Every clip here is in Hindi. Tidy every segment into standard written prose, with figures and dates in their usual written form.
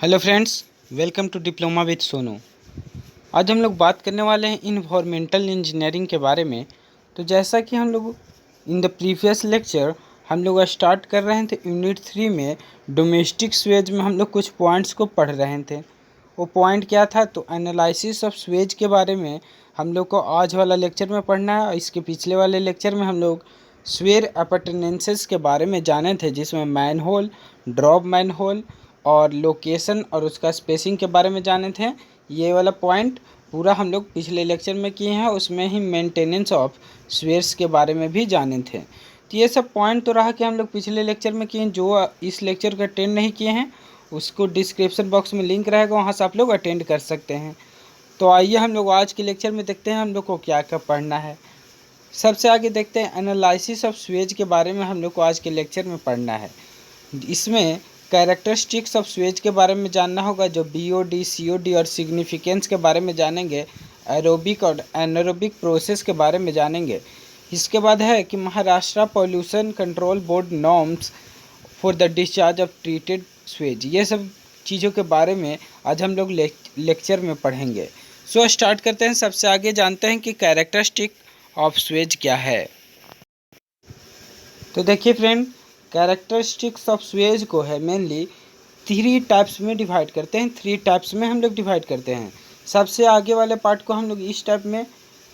Hello friends, welcome to diploma with Sonu. आज हम लोग बात करने वाले हैं इन्वायरमेंटल इंजीनियरिंग के बारे में। तो जैसा कि हम लोग इन द प्रीवियस लेक्चर हम लोग स्टार्ट कर रहे थे यूनिट 3 में डोमेस्टिक स्वेज में हम लोग कुछ पॉइंट्स को पढ़ रहे थे। वो पॉइंट क्या था, तो एनालिसिस ऑफ स्वेज के बारे में हम लोग को आज वाला लेक्चर में पढ़ना है। और इसके पिछले वाले लेक्चर में हम लोग स्वेयर अपर्टेनेंसेस के बारे में जाने थे, जिसमें मैनहोल, ड्रॉप मैनहोल और लोकेशन और उसका स्पेसिंग के बारे में जाने थे। ये वाला पॉइंट पूरा हम लोग पिछले लेक्चर में किए हैं। उसमें ही मेंटेनेंस ऑफ स्वेयर्स के बारे में भी जाने थे। तो ये सब पॉइंट तो रहा कि हम लोग पिछले लेक्चर में किए। जो इस लेक्चर का अटेंड नहीं किए हैं उसको डिस्क्रिप्शन बॉक्स में लिंक रहेगा, वहाँ से आप लोग अटेंड कर सकते हैं। तो आइए हम लोग आज के लेक्चर में देखते हैं हम लोग को क्या क्या पढ़ना है। सबसे आगे देखते हैं एनालिसिस ऑफ स्वेज के बारे में हम लोग को आज के लेक्चर में पढ़ना है। इसमें कैरेक्टरिस्टिक्स ऑफ स्वेज के बारे में जानना होगा, जो बीओडी, सीओडी और सिग्निफिकेंस के बारे में जानेंगे। एरोबिक और एनारोबिक प्रोसेस के बारे में जानेंगे। इसके बाद है कि Maharashtra pollution control board norms for the discharge of treated Suez. ये सब चीज़ों के बारे में आज हम लोग लेक्चर में पढ़ेंगे। सो स्टार्ट करते हैं। सबसे आगे जानते हैं कि कैरेक्टरिस्टिक ऑफ स्वेज क्या है। तो देखिए फ्रेंड, कैरेक्टरिस्टिक्स ऑफ स्वेज को है मेनली 3 टाइप्स में डिवाइड करते हैं। 3 टाइप्स में हम लोग डिवाइड करते हैं। सबसे आगे वाले पार्ट को हम लोग इस टाइप में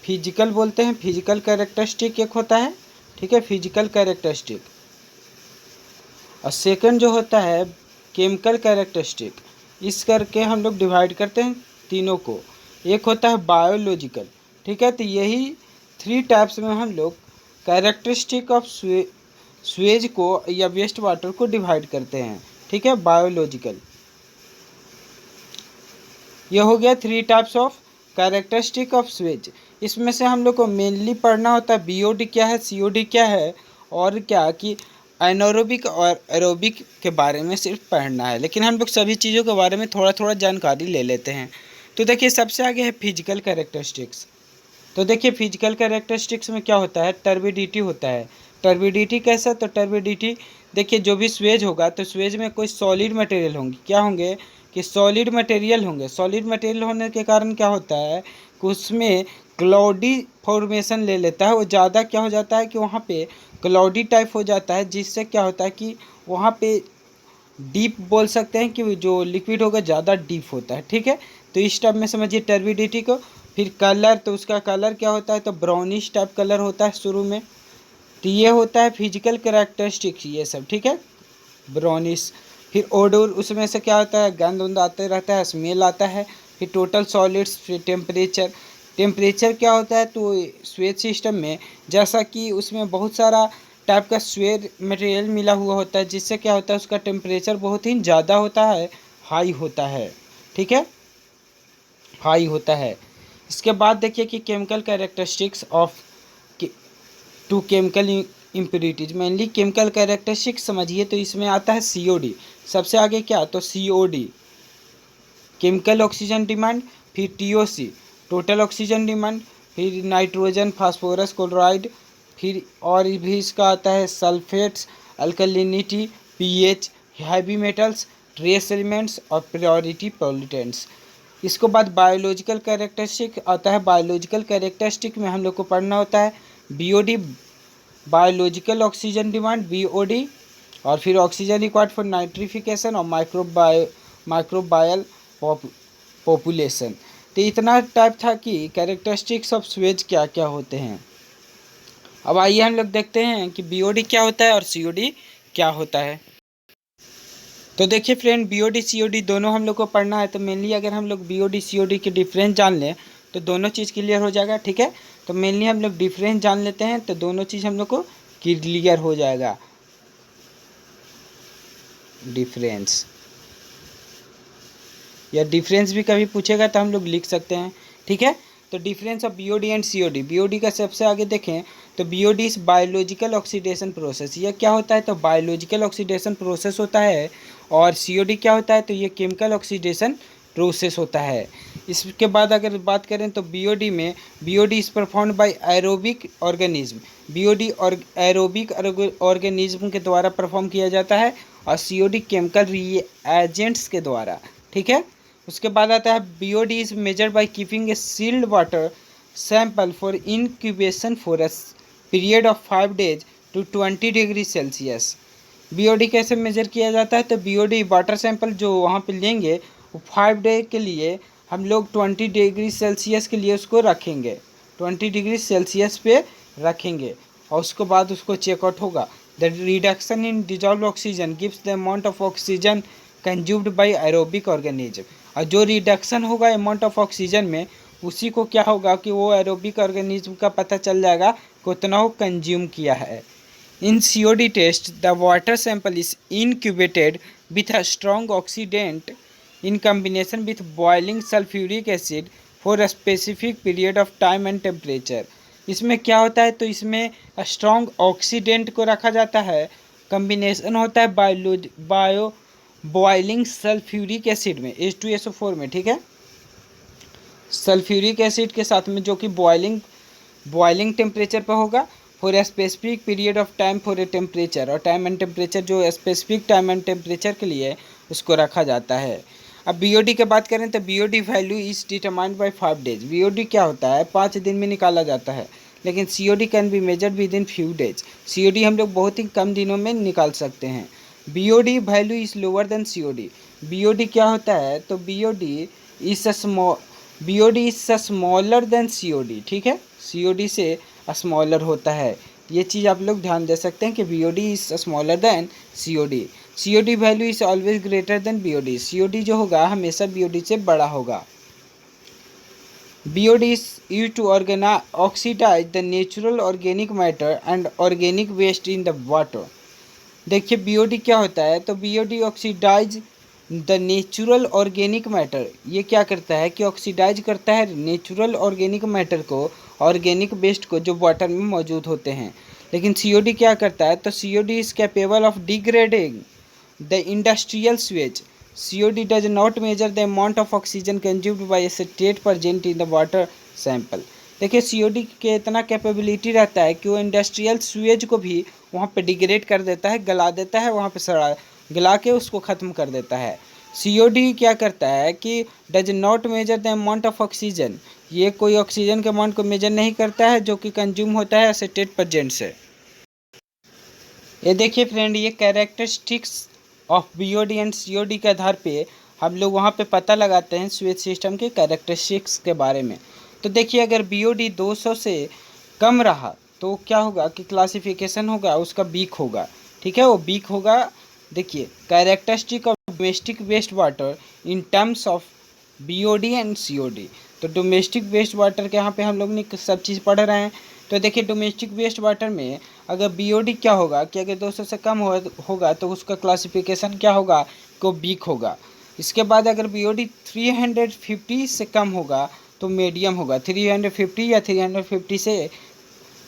फिजिकल बोलते हैं। फिजिकल कैरेक्टरिस्टिक एक होता है, ठीक है, फिजिकल कैरेक्टरिस्टिक। और सेकंड जो होता है केमिकल कैरेक्टरिस्टिक। इस करके हम लोग डिवाइड करते हैं तीनों को। एक होता है बायोलॉजिकल, ठीक है। तो यही 3 टाइप्स में हम लोग कैरेक्टरिस्टिक ऑफ स्वेज को या वेस्ट वाटर को डिवाइड करते हैं, ठीक है। बायोलॉजिकल ये हो गया 3 types of characteristic of Suez. इसमें से हम लोग को मेनली पढ़ना होता है बीओडी क्या है, सीओडी क्या है, और क्या कि एनारोबिक और एरोबिक के बारे में सिर्फ पढ़ना है। लेकिन हम लोग सभी चीज़ों के बारे में थोड़ा थोड़ा जानकारी ले लेते हैं। तो देखिए सबसे आगे है फिजिकल कैरेक्टरिस्टिक्स। तो देखिए फिजिकल कैरेक्टरिस्टिक्स में क्या होता है, टर्बिडिटी होता है। टर्बिडिटी कैसा, तो टर्बिडिटी देखिए जो भी स्वेज होगा तो स्वेज में कोई सॉलिड मटेरियल होंगे। क्या होंगे कि सॉलिड मटेरियल होंगे। सॉलिड मटेरियल होने के कारण क्या होता है कि उसमें क्लाउडी फॉर्मेशन ले लेता है। वो ज़्यादा क्या हो जाता है कि वहाँ पे क्लाउडी टाइप हो जाता है, जिससे क्या होता है कि वहाँ पे डीप बोल सकते हैं कि जो लिक्विड होगा ज़्यादा डीप होता है, ठीक है। तो इस टाइप में समझिए टर्बिडिटी को। फिर कलर, तो उसका कलर क्या होता है, तो ब्राउनिश टाइप कलर होता है शुरू में। तो ये होता है फिजिकल कैरेक्टरिस्टिक्स ये सब, ठीक है, ब्राउनिश। फिर ओडोर, उसमें से क्या होता है, गंध उंध आते रहता है, स्मेल आता है। फिर टोटल सॉलिड्स। फिर टेम्परेचर। टेम्परेचर क्या होता है, तो स्वेज सिस्टम में जैसा कि उसमें बहुत सारा टाइप का स्वेज मटेरियल मिला हुआ होता है, जिससे क्या होता है उसका टेम्परेचर बहुत ही ज़्यादा होता है, हाई होता है, ठीक है, हाई होता है। इसके बाद देखिए कि chemical characteristics of two chemical impurities. Mainly chemical characteristics समझिए तो इसमें आता है सीओडी। सबसे आगे क्या, तो सीओडी केमिकल ऑक्सीजन डिमांड। फिर टीओसी टोटल ऑक्सीजन डिमांड। फिर नाइट्रोजन फास्फोरस क्लोराइड। फिर और भी इसका आता है sulphates, alkalinity, pH, heavy metals, trace elements और प्रायोरिटी पॉल्यूटेंट्स। इसके बाद बायोलॉजिकल कैरेक्टरिस्टिक आता है। बायोलॉजिकल कैरेक्टरिस्टिक में हम लोग को पढ़ना होता है BOD biological oxygen demand, BOD. और फिर ऑक्सीजन रिक्वायर्ड फॉर नाइट्रिफिकेशन और माइक्रोबायल पॉपुलेशन। तो इतना टाइप था कि कैरेक्टरिस्टिक्स ऑफ स्वेज क्या क्या होते हैं। अब आइए हम लोग देखते हैं कि बीओडी क्या होता है और सीओडी क्या होता है। तो देखिए फ्रेंड, बीओडी सीओडी दोनों हम लोग को पढ़ना है। तो मेनली अगर हम लोग बीओडी सीओडी के डिफरेंस जान लें तो दोनों चीज़ क्लियर हो जाएगा, ठीक है। तो मेनली हम लोग डिफरेंस जान लेते हैं तो दोनों चीज़ हम लोग को क्लियर हो जाएगा। डिफरेंस या डिफरेंस भी कभी पूछेगा तो हम लोग लिख सकते हैं, ठीक है। तो difference of BOD and COD. BOD का सबसे आगे देखें तो BOD is biological oxidation process. ये क्या होता है, तो बायोलॉजिकल ऑक्सीडेशन प्रोसेस होता है। और सीओडी क्या होता है, तो ये केमिकल ऑक्सीडेशन प्रोसेस होता है। इसके बाद अगर बात करें तो बीओडी में BOD is performed by aerobic organism. BOD और एरोबिक ऑर्गेनिज्म के द्वारा परफॉर्म किया जाता है। और सीओडी केमिकल रिएजेंट्स के द्वारा, ठीक है। उसके बाद आता है BOD is measured by keeping a sealed water sample for incubation for a period of 5 days to 20 degree Celsius. BOD कैसे मेजर किया जाता है? तो BOD वाटर सैंपल जो वहाँ पे लेंगे वो 5 डे के लिए हम लोग 20 डिग्री सेल्सियस के लिए उसको रखेंगे, 20 डिग्री सेल्सियस पे रखेंगे और उसके बाद उसको चेकआउट होगा। The reduction in dissolve oxygen gives the amount of oxygen consumed by aerobic organism. और जो रिडक्शन होगा अमाउंट ऑफ ऑक्सीजन में, उसी को क्या होगा कि वो एरोबिक ऑर्गेनिज्म का पता चल जाएगा कि उतना वो कंज्यूम किया है। In COD test, the water sample is incubated with a strong oxidant in combination with boiling sulfuric acid for a specific period of time and temperature। इसमें क्या होता है? तो इसमें स्ट्रॉन्ग ऑक्सीडेंट को रखा जाता है, कम्बिनेशन होता है बॉइलिंग सल्फ्यूरिक एसिड में, H2SO4 में, ठीक है, सल्फ्यूरिक एसिड के साथ में, जो कि बॉइलिंग टेम्परेचर पर होगा for a specific period of time for a temperature, और टाइम एंड टेम्परेचर जो स्पेसिफिक टाइम एंड टेम्परेचर के लिए उसको रखा जाता है। अब BOD की बात करें तो BOD value is determined by 5 days। BOD क्या होता है? 5 दिन में निकाला जाता है, लेकिन COD can be measured with in few days. COD हम लोग बहुत ही कम दिनों में निकाल सकते हैं। BOD value is lower than COD। BOD क्या होता है? तो BOD is smaller than COD, ठीक है, COD से स्मॉलर होता है। ये चीज़ आप लोग ध्यान दे सकते हैं कि BOD is smaller than COD। COD value is always greater than BOD। COD जो होगा हमेशा BOD से बड़ा होगा। BOD is used to oxidize the natural organic matter and organic waste in the water। देखिए BOD क्या होता है? तो BOD oxidize the natural organic matter. ये क्या करता है कि ऑक्सीडाइज करता है नेचुरल ऑर्गेनिक मैटर को, ऑर्गेनिक वेस्ट को, जो वाटर में मौजूद होते हैं। लेकिन COD क्या करता है? तो COD is capable of degrading the industrial Suez. COD does not measure the amount of oxygen consumed by acetate present in the water sample. देखिए COD के इतना कैपेबिलिटी रहता है कि वो इंडस्ट्रियल स्वेज को भी वहाँ पे डिग्रेड कर देता है, गला देता है, वहाँ पे गला के उसको ख़त्म कर देता है। COD क्या करता है कि does not measure the amount of oxygen. ये कोई ऑक्सीजन के अमाउंट को मेजर नहीं करता है जो कि कंज्यूम होता है एसिटेट प्रेजेंट से। ये देखिए फ्रेंड, ये characteristics of BOD and COD के आधार पे हम लोग वहाँ पे पता लगाते हैं स्वेज सिस्टम के कैरेक्टरिस्टिक्स के बारे में। तो देखिए अगर BOD 200 से कम रहा तो क्या होगा कि क्लासिफिकेशन होगा उसका वीक होगा, ठीक है, वो वीक होगा। देखिए characteristic of domestic waste water in terms of BOD and COD। तो डोमेस्टिक वेस्ट वाटर के यहाँ पे हम लोग ने सब चीज़ पढ़ रहे हैं। तो देखिए डोमेस्टिक वेस्ट वाटर में अगर BOD क्या होगा कि अगर 200 से कम होगा तो उसका क्लासिफिकेशन क्या होगा को वीक होगा। इसके बाद अगर BOD 350 से कम होगा तो मीडियम होगा। 350 या 350 से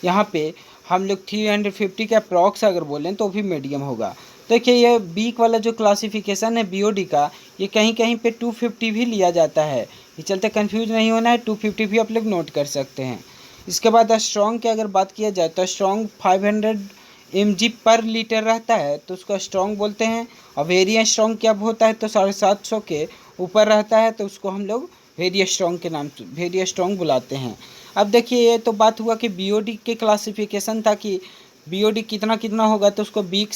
यहाँ पे हम लोग 350 का अप्रॉक्स अगर बोलें तो भी मीडियम होगा। देखिए ये वीक वाला जो क्लासिफिकेशन है BOD का, ये कहीं कहीं पे 250 भी लिया जाता है। ये चलते कंफ्यूज नहीं होना है, 250 भी आप लोग नोट कर सकते हैं। इसके बाद स्ट्रॉन्ग की अगर बात किया जाए तो स्ट्रॉन्ग 500 mg पर लीटर रहता है तो उसको स्ट्रॉन्ग बोलते हैं। और वेरी स्ट्रॉन्ग क्या होता है? तो 750 के ऊपर रहता है तो उसको हम लोग वेरी स्ट्रॉन्ग के नाम से वेरी स्ट्रॉन्ग बुलाते हैं। अब देखिए ये तो बात हुआ कि BOD के क्लासिफिकेशन था कि BOD कितना कितना होगा तो उसको वीक,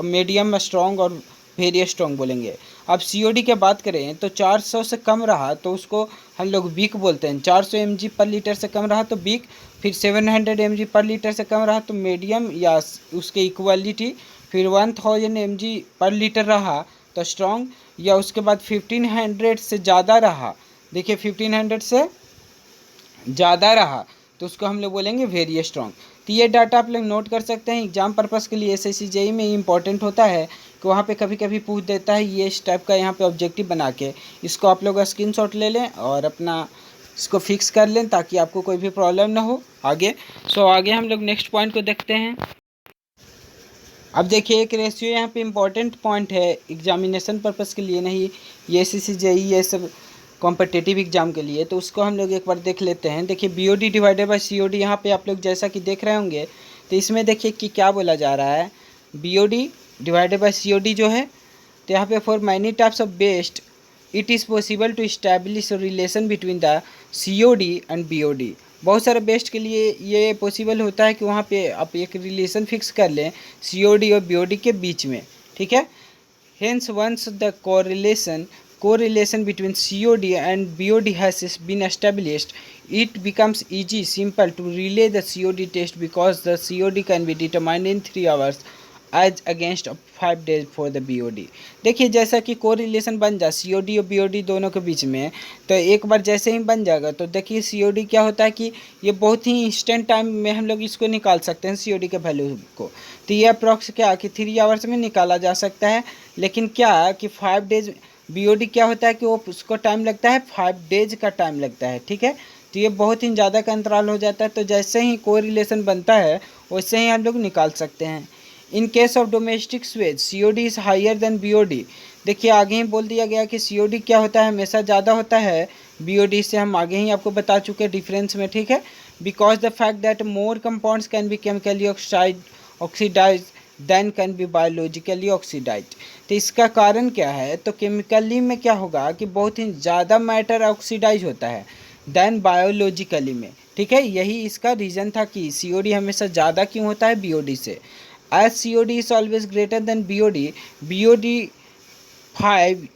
मीडियम, स्ट्रॉन्ग और वेरी स्ट्रॉन्ग बोलेंगे। अब COD की बात करें तो 400 से कम रहा तो उसको हम लोग वीक बोलते हैं। 400 mg पर लीटर से कम रहा तो वीक, फिर 700 mg पर लीटर से कम रहा तो मीडियम या उसके इक्वलिटी, फिर 1000 mg पर लीटर रहा तो स्ट्रॉन्ग, या उसके बाद 1500 से ज़्यादा रहा, देखिए 1500 से ज़्यादा रहा तो उसको हम लोग बोलेंगे वेरी स्ट्रॉन्ग। तो ये डाटा आप लोग नोट कर सकते हैं। एग्जाम पर्पज़ के लिए SSC JEE में इंपॉर्टेंट होता है कि वहाँ पे कभी कभी पूछ देता है ये इस टाइप का यहाँ पे ऑब्जेक्टिव बना के, इसको आप लोग स्क्रीनशॉट ले लें और अपना इसको फिक्स कर लें ताकि आपको कोई भी प्रॉब्लम ना हो आगे। आगे हम लोग नेक्स्ट पॉइंट को देखते हैं। अब देखिए एक रेशियो यहाँ पे इम्पॉर्टेंट पॉइंट है एग्जामिनेशन पर्पज़ के लिए, नहीं ये SSC JEE ये सब कॉम्पिटिटिव एग्जाम के लिए, तो उसको हम लोग एक बार देख लेते हैं। देखिए BOD डिवाइडेड बाय COD यहाँ पे आप लोग जैसा कि देख रहे होंगे तो इसमें देखिए कि क्या बोला जा रहा है। BOD डिवाइडेड बाय COD जो है तो यहाँ पे for many types of waste it is possible to establish relation between the COD and BOD। बहुत सारे बेस्ट के लिए ये पॉसिबल होता है कि वहाँ पे आप एक रिलेशन फिक्स कर लें COD और BOD के बीच में, ठीक है। Hence, once the correlation between COD and BOD has been established, it becomes simple to relay the COD test because the COD can be determined in 3 hours as against 5 days for the BOD। देखिए जैसा कि कोरिलेशन बन जाए COD और BOD दोनों के बीच में, तो एक बार जैसे ही बन जाएगा तो देखिए COD क्या होता है कि ये बहुत ही इंस्टेंट टाइम में हम लोग इसको निकाल सकते हैं COD के वैल्यू को। तो ये अप्रॉक्स क्या कि 3 आवर्स में निकाला जा सकता है। लेकिन क्या कि 5 डेज BOD क्या होता है कि वो उसको टाइम लगता है 5 डेज का टाइम लगता है, ठीक है। तो ये बहुत ही ज़्यादा का अंतराल हो जाता है। तो जैसे ही कोरिलेशन बनता है वैसे ही हम लोग निकाल सकते हैं। In case of domestic sewage COD is higher than BOD। देखिए आगे ही बोल दिया गया कि COD क्या होता है, हमेशा ज़्यादा होता है BOD से। हम आगे ही आपको बता चुके हैं डिफरेंस में, ठीक है। Because the fact that more compounds can be chemically oxidize than can be biologically oxidize. तो इसका कारण क्या है, तो केमिकली में क्या होगा कि बहुत ही ज़्यादा मैटर ऑक्सीडाइज होता है देन बायोलॉजिकली में, ठीक है। यही इसका रीज़न था कि COD हमेशा ज़्यादा क्यों होता है BOD से। As COD is always greater than BOD 5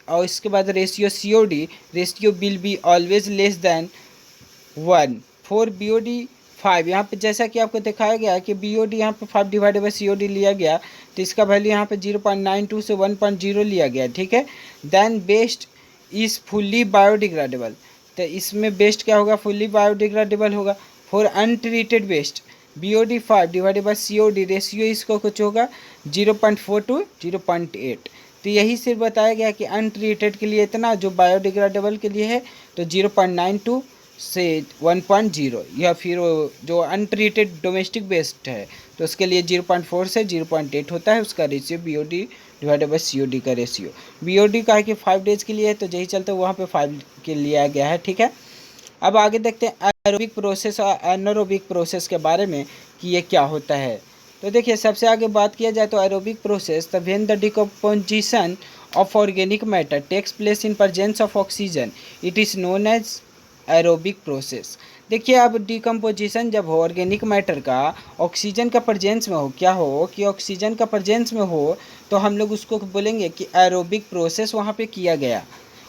और इसके बाद ratio COD ratio will be always less than 1 for BOD 5। यहाँ पे जैसा कि आपको दिखाया गया कि BOD यहाँ पे 5 डिवाइडेड बाई COD लिया गया, तो इसका वैल्यू यहाँ पे 0.92 से 1.0 लिया गया, ठीक है। Then best is fully biodegradable. तो इसमें बेस्ट क्या होगा, फुल्ली बायोडिग्रेडेबल होगा। For untreated best BOD 5 divided by COD ratio इसको कुछ होगा 0.4 टू 0.8। तो यही सिर्फ बताया गया कि अनट्रीटेड के लिए इतना, जो बायोडिग्रेडेबल के लिए है तो 0.92 से 1.0, या फिर जो अनट्रीटेड डोमेस्टिक वेस्ट है तो उसके लिए 0.4 से 0.8 होता है उसका ratio BOD divided by COD का रेशियो। BOD का है कि 5 डेज के लिए है तो यही चलते वहाँ पे 5 के लिए आ गया है, ठीक है। अब आगे देखते हैं एरोबिक प्रोसेस और एनारोबिक प्रोसेस के बारे में कि ये क्या होता है। तो देखिए सबसे आगे बात किया जाए तो aerobic process the when the decomposition of organic matter takes place in presence of oxygen it is known as aerobic process. देखिए अब डिकम्पोजिशन जब हो ऑर्गेनिक मैटर का ऑक्सीजन का प्रेजेंस में हो, क्या हो कि ऑक्सीजन का प्रेजेंस में हो, तो हम लोग उसको बोलेंगे कि एरोबिक प्रोसेस वहाँ पे किया गया।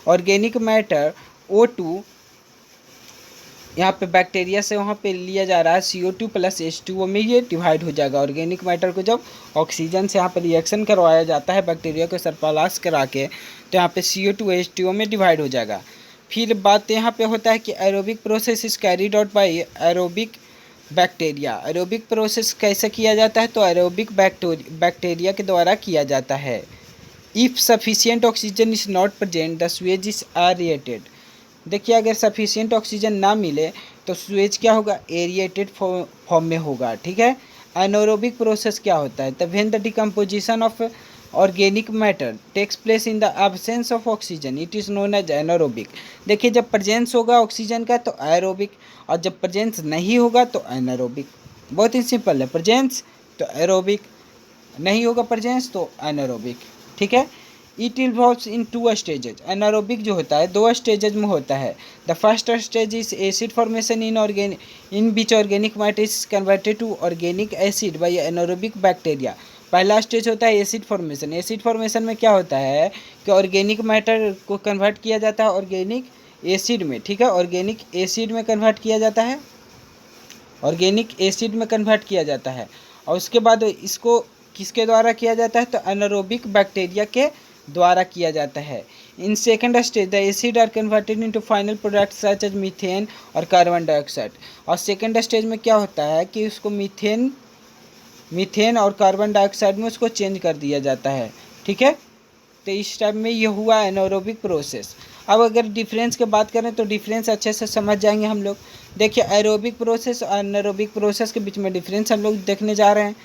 ऑर्गेनिक मैटर O2 यहाँ पे बैक्टीरिया से वहाँ पे लिया जा रहा है CO2 प्लस H2O में ये डिवाइड हो जाएगा। ऑर्गेनिक मैटर को जब ऑक्सीजन से यहाँ पे रिएक्शन करवाया जाता है बैक्टीरिया को सरपालास करा के, तो यहाँ पे CO2 H2O में डिवाइड हो जाएगा। फिर बात यहाँ पे होता है कि aerobic process is carried out by aerobic bacteria. Aerobic process कैसे किया जाता है, तो एरोबिक बैक्टीरिया के द्वारा किया जाता है। If sufficient oxygen is not present the Suez is aerated. देखिए अगर सफिशियंट ऑक्सीजन ना मिले तो स्वेज क्या होगा, एरिएटेड फॉर्म में होगा, ठीक है। एनारोबिक प्रोसेस क्या होता है, the when the decomposition of organic matter takes place in the absence of oxygen it is known as anaerobic. देखिए जब प्रेजेंस होगा ऑक्सीजन का तो एरोबिक, और जब प्रेजेंस नहीं होगा तो एनारोबिक। बहुत ही सिंपल है, प्रेजेंस तो एरोबिक, नहीं होगा प्रेजेंस तो एनारोबिक, ठीक है। It involves in 2 stages. Anaerobic जो होता है 2 स्टेजेज में होता है। The first stage is acid formation in which organic matter is converted to organic acid by anaerobic bacteria. पहला स्टेज होता है एसिड फॉर्मेशन। एसिड फॉर्मेशन में क्या होता है कि ऑर्गेनिक मैटर को कन्वर्ट किया जाता है ऑर्गेनिक एसिड में, ठीक है। ऑर्गेनिक एसिड में कन्वर्ट किया जाता है, ऑर्गेनिक एसिड में कन्वर्ट किया जाता है। और उसके बाद इसको किसके द्वारा किया जाता है, तो एनारोबिक बैक्टीरिया के द्वारा किया जाता है। In second stage the acid are converted into final products such as methane और कार्बन डाइऑक्साइड। और सेकेंड स्टेज में क्या होता है कि उसको मीथेन और कार्बन डाइऑक्साइड में उसको चेंज कर दिया जाता है, ठीक है। तो इस टाइप में ये हुआ एनारोबिक प्रोसेस। अब अगर डिफरेंस की बात करें तो डिफरेंस अच्छे से समझ जाएंगे हम लोग। देखिए एरोबिक प्रोसेस और एनारोबिक प्रोसेस के बीच में डिफरेंस हम लोग देखने जा रहे हैं।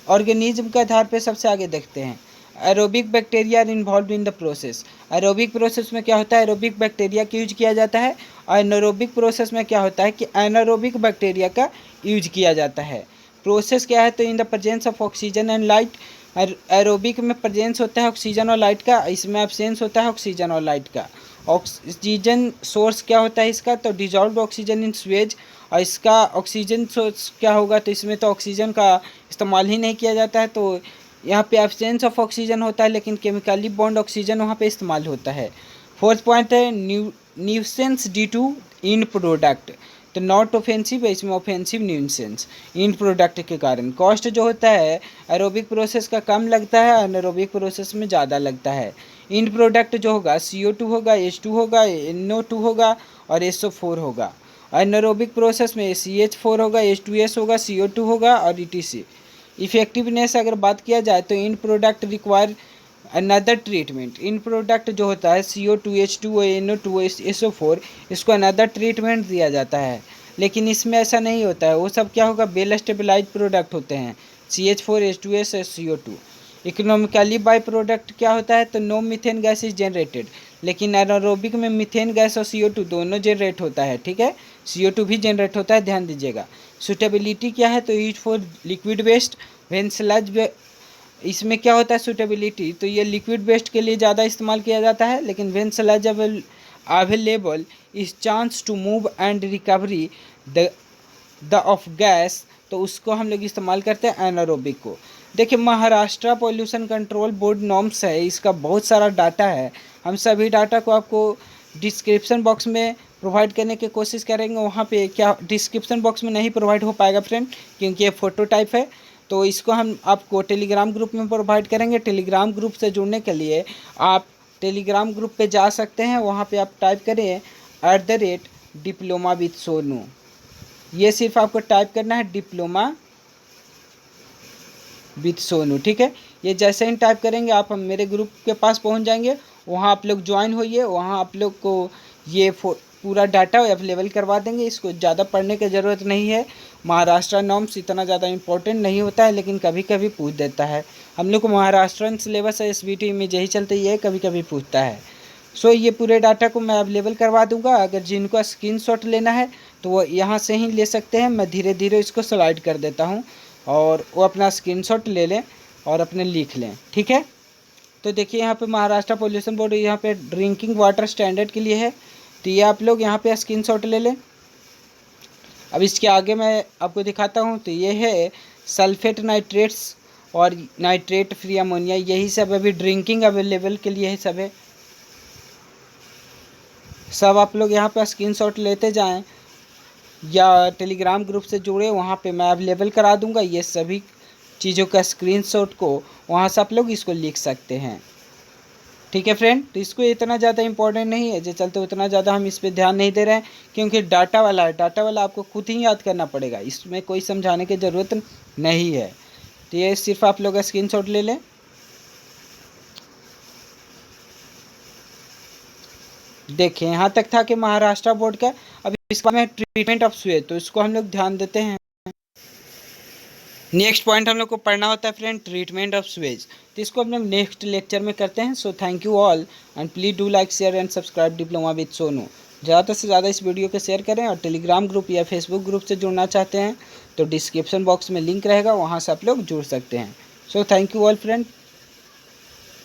ऑर्गेनिज्म के आधार पर सबसे आगे देखते हैं। Aerobic bacteria are involve in the process. Aerobic process में क्या होता है, एरोबिक बैक्टीरिया का यूज किया जाता है। और एनारोबिक प्रोसेस में क्या होता है कि एनारोबिक बैक्टीरिया का यूज किया जाता है। प्रोसेस क्या है, तो in the presence of oxygen and light aerobic में प्रेजेंस होता है ऑक्सीजन और लाइट का, इसमें एब्सेंस होता है ऑक्सीजन और लाइट का। ऑक्सीजन सोर्स क्या होता है इसका, तो डिजॉल्व्ड ऑक्सीजन इन स्वेज, और इसका ऑक्सीजन सोर्स क्या होगा, तो इसमें तो ऑक्सीजन का इस्तेमाल ही नहीं किया जाता है, तो यहाँ पे एब्सेंस ऑफ ऑक्सीजन होता है, लेकिन केमिकली बॉन्ड ऑक्सीजन वहाँ पे इस्तेमाल होता है। फोर्थ पॉइंट है nuisance due to in product, तो नॉट ऑफेंसिव है, इसमें ऑफेंसिव न्यूसेंस इन प्रोडक्ट के कारण। कॉस्ट जो होता है एरोबिक प्रोसेस का कम लगता है, अनएरोबिक प्रोसेस में ज़्यादा लगता है। इन प्रोडक्ट जो होगा CO2 होगा, H2 होगा, NO2 होगा और SO4 होगा। अनएरोबिक प्रोसेस में CH4 होगा, H2S होगा, CO2 होगा और ETC। इफेक्टिवनेस अगर बात किया जाए तो इन प्रोडक्ट रिक्वायर अनदर ट्रीटमेंट, इन प्रोडक्ट जो होता है CO2, H2O, NO2, SO4, इसको अनदर ट्रीटमेंट दिया जाता है, लेकिन इसमें ऐसा नहीं होता है। वो सब क्या होगा, वेल स्टेबलाइज प्रोडक्ट होते हैं, CH4, H2S और CO2। इकोनॉमिकली बाई प्रोडक्ट क्या होता है, तो no methane gas is generated, लेकिन एनारोबिक में मीथेन गैस और CO2 दोनों जनरेट होता है, ठीक है, CO2 भी जनरेट होता है, ध्यान दीजिएगा। सुटेबिलिटी क्या है, तो use for liquid waste when sludge, इसमें क्या होता है सूटेबिलिटी, तो ये लिक्विड वेस्ट के लिए ज़्यादा इस्तेमाल किया जाता है, लेकिन when sludge available is chance to move and recovery the of gas, तो उसको हम लोग इस्तेमाल करते हैं एनारोबिक को। देखिए Maharashtra pollution control board norms है, इसका बहुत सारा डाटा है, हम सभी डाटा को आपको डिस्क्रिप्शन बॉक्स में प्रोवाइड करने की कोशिश करेंगे। वहाँ पे क्या डिस्क्रिप्शन बॉक्स में नहीं प्रोवाइड हो पाएगा फ्रेंड, क्योंकि ये फ़ोटो टाइप है, तो इसको हम आपको टेलीग्राम ग्रुप में प्रोवाइड करेंगे। टेलीग्राम ग्रुप से जुड़ने के लिए आप टेलीग्राम ग्रुप पे जा सकते हैं, वहाँ पे आप टाइप करें @diploma with सोनू, ये सिर्फ आपको टाइप करना है डिप्लोमा विथ सोनू, ठीक है। ये जैसे ही टाइप करेंगे आप हम मेरे ग्रुप के पास पहुंच जाएंगे, वहां आप लोग ज्वाइन होइए, वहां आप लोग को ये पूरा डाटा अवेलेबल करवा देंगे। इसको ज़्यादा पढ़ने की ज़रूरत नहीं है, महाराष्ट्र नॉर्म्स इतना ज़्यादा इंपॉर्टेंट नहीं होता है, लेकिन कभी कभी पूछ देता है। हम लोग को महाराष्ट्रन सिलेबस है SBT में, यही चलते ही है, कभी कभी पूछता है। सो ये पूरे डाटा को मैं अवेलेबल करवा दूंगा, अगर जिनको स्क्रीनशॉट लेना है तो वो यहाँ से ही ले सकते हैं। मैं धीरे धीरे इसको स्लाइड कर देता हूँ और वो अपना स्क्रीनशॉट ले लें और अपने लिख लें, ठीक है। तो देखिए यहाँ पे महाराष्ट्र पोल्यूशन बोर्ड यहाँ पे ड्रिंकिंग वाटर स्टैंडर्ड के लिए है, तो ये आप लोग यहाँ पे स्क्रीनशॉट ले लें। अब इसके आगे मैं आपको दिखाता हूँ, तो ये है सल्फेट नाइट्रेट्स और नाइट्रेट फ्री अमोनिया, यही सब अभी ड्रिंकिंग अवेलेबल के लिए है, सब है, सब आप लोग यहाँ पे स्क्रीनशॉट लेते जाएं या टेलीग्राम ग्रुप से जुड़े, वहाँ पे मैं अवेलेबल करा दूँगा ये सभी चीज़ों का स्क्रीनशॉट को, वहाँ से आप लोग इसको लिख सकते हैं, ठीक है फ्रेंड। तो इसको इतना ज़्यादा इंपॉर्टेंट नहीं है, जो चलते उतना ज़्यादा हम इस पर ध्यान नहीं दे रहे हैं, क्योंकि डाटा वाला है, डाटा वाला आपको खुद ही याद करना पड़ेगा, इसमें कोई समझाने की ज़रूरत नहीं है। तो ये सिर्फ आप लोग स्क्रीनशॉट ले लें। देखिए यहाँ तक था कि महाराष्ट्र बोर्ड का। अब इसका में ट्रीटमेंट ऑफ स्वेज, तो इसको हम लोग ध्यान देते हैं। नेक्स्ट पॉइंट हम लोग को पढ़ना होता है फ्रेंड ट्रीटमेंट ऑफ स्वेज, तो इसको हम लोग नेक्स्ट लेक्चर में करते हैं। So thank you all and please do like share and subscribe diploma with Sonu. ज़्यादा से ज़्यादा इस वीडियो को शेयर करें, और टेलीग्राम ग्रुप या फेसबुक ग्रुप से जुड़ना चाहते हैं तो डिस्क्रिप्शन बॉक्स में लिंक रहेगा, वहाँ से आप लोग जुड़ सकते हैं। So thank you all friend.